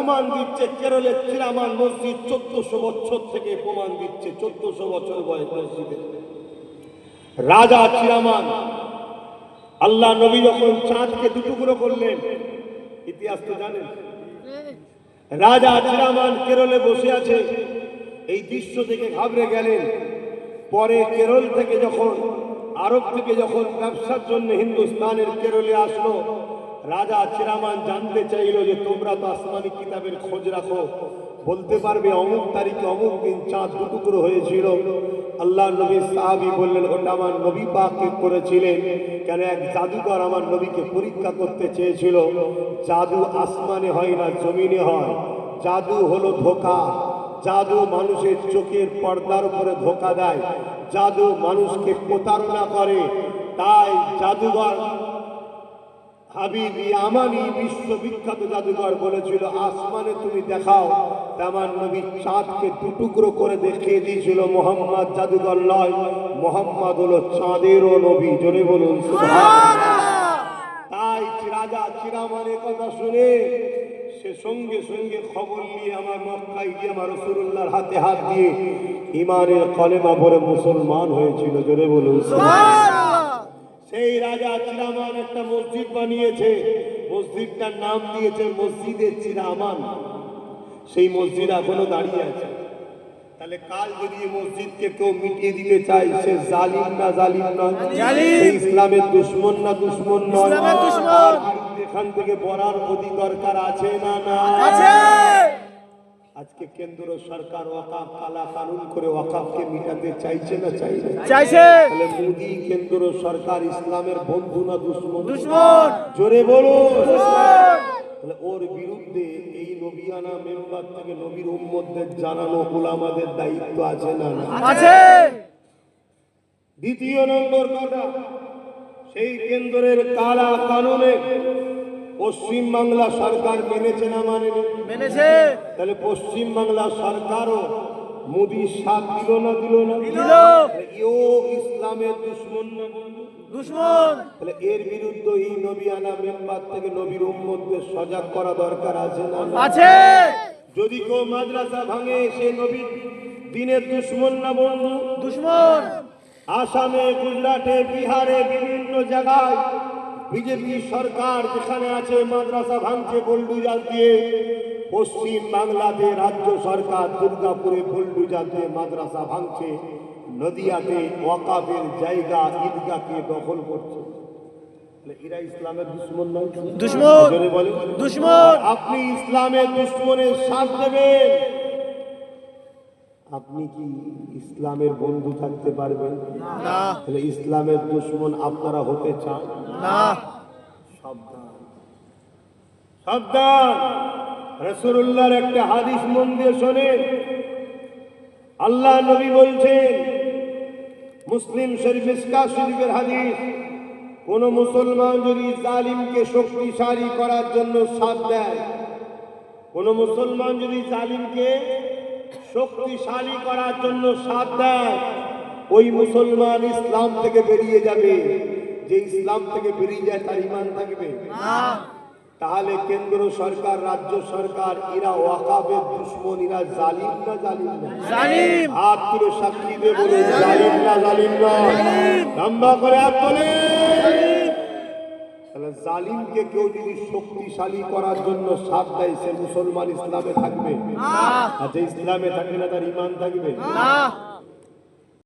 প্রমাণ দিচ্ছে কেরলের চিরামান মসজিদ 1400 বছর থেকে প্রমাণ দিচ্ছে, 1400 বছর বয়স মসজিদের। রাজা চিরামান, আল্লাহ নবী যখন চাঁদকে দুটুকরো করলেন, ইতিহাস তো জানেন, রাজা চিরামান কেরলে বসে আছে, এই দৃশ্য থেকে ঘাবড়ে গেলেন। পরে কেরল থেকে যখন, আরব থেকে যখন ব্যবসার জন্য হিন্দুস্তানের কেরলে আসলো, রাজা চিরামান জানতে চাইল যে তোমরা তো আসমানি কিতাবের খোঁজ রাখো, বলতে পারবে অমুক তারিখে অমুক দিন চাঁদ দুটুকরো হয়েছিল? আল্লাহ নবী সাহাবী বললেন, ওটা আমার নবী পাককে করেছিলেন। কেন? এক জাদুকর আমার নবীকে পরীক্ষা করতে চেয়েছিল। জাদু আসমানে হয় না, জমিনে হয়। জাদু হলো ধোঁকা। জাদু মানুষের চোখের পর্দার উপরে ধোঁকা দেয়, জাদু মানুষকে প্রতারণা করে। তাই জাদুঘর হাবিব ইয়ামানি বিশ্ববিখ্যাত জাদুঘর বলেছিল, আসমানে তুমি দেখাও। আমার নবী চাঁদকে দুটুকরো করে দেখিয়ে দিয়েছিল। মোহাম্মদ জাদুঘর নয়, মোহাম্মদ হলো চাঁদেরও নবী। জোরে বলুন সুবহানাল্লাহ। তাই রাজা চিরামানের কথা শুনে সে সঙ্গে সঙ্গে খবর নিয়ে আমার মক্কায় গিয়ে আমার রাসূলুল্লাহর হাতে হাত দিয়ে ঈমানের কলেমা পড়ে মুসলমান হয়েছিল। জোরে বলুন সুবহানাল্লাহ। সেই রাজা চিরামান একটা মসজিদ বানিয়েছে, মসজিদটার নাম দিয়েছে মসজিদে চিরামান। সেই মসজিদ এখনো দাঁড়িয়ে আছে। তাহলে কাল যদি এই মসজিদকে কেউ মিটিয়ে দিতে চায়, সে জালিম না জালিম নয়? সে ইসলামের দুশমন না দুশমন নয়? এখান থেকে বলার অধিক দরকার আছে না না? আজকে কেন্দ্র সরকার ওয়াকাফ কালা কানুন করে ওয়াকাফকে মিটাতে চাইছে না চাইছে? তাহলে মোদি কেন্দ্র সরকার ইসলামের বন্ধু না দুশমন? জোরে বলো। তাহলে ওর বিরুদ্ধে এই নবিয়ানা মেম্বার থেকে নবীর উম্মতদের জানানো উলামাদের দায়িত্ব আছে না আছে? দ্বিতীয় নম্বর কথা, সেই কেন্দ্রের কালা কানুনে পশ্চিম বাংলা সরকার মেনেছে না মানেনি? মেনেছে। তাহলে পশ্চিম বাংলা সরকারও মোদির সাথ দিল না দিল না? দিল। এও ইসলামের দুশমন না বন্ধু? দুশমন। তাহলে এর বিরুদ্ধে এই নবিয়ানা মেম্বার থেকে নবীর উম্মতদের সজাগ করা দরকার আছে না আছে? যদি কেউ মাদ্রাসা ভাঙে, সে নবীর দিনের দুশমন না বন্ধু? দুশমন। আসামে, গুজরাটে, বিহারে, বিভিন্ন জায়গায় বিজেপি সরকার যেখানে আছে মাদ্রাসা ভাঙছে বুলডোজার দিয়ে। পশ্চিম বাংলাতে রাজ্য সরকার দুর্গাপুরে বুলডোজার দিয়ে মাদ্রাসা ভাঙছে, নদিয়াতে ওয়াকাফের জায়গা ঈদগাহকে দখল করছে। এরা ইসলামের দুশমন নয়? দুশমন। বলে দুশমন। আপনি ইসলামের দুশমনের সাথ দেবেন, আপনি কি ইসলামের বন্ধু থাকতে পারবেন? না। তাহলে ইসলামের দুশমন আপনারা হতে চান না? সাবধান সাবধান। রাসূলুল্লাহর একটা হাদিস মন দিয়ে শোনেন। আল্লাহ নবী বলছেন, মুসলিম শরীফ মিশকাত শরীফের হাদিস, কোন মুসলমান যদি জালিমকে শক্তিশালী করার জন্য সাথ দেয়, কোন মুসলমান যদি জালিমকে শক্তিশালী করার জন্য সাথ দেয়, ওই মুসলমান ইসলাম থেকে বেরিয়ে যাবে। যে ইসলাম থেকে বেরিয়ে যায় তার ঈমান থাকবে না। তাহলে কেন্দ্র সরকার, রাজ্য সরকার, এরা ওয়াকাফের দুশমন, এরা জালিম না জালিম না? জালিম। হাত তুলে সাক্ষী দিয়ে বলুন, জালিম না জালিম না? লম্বা করে হাত তোলে। তাহলে জালিমকে কেউ যদি শক্তিশালী করার জন্য সাথ দেয়, সে মুসলমান ইসলামে থাকবে না। আর যে ইসলামে থাকবে না তার ঈমান থাকবে না।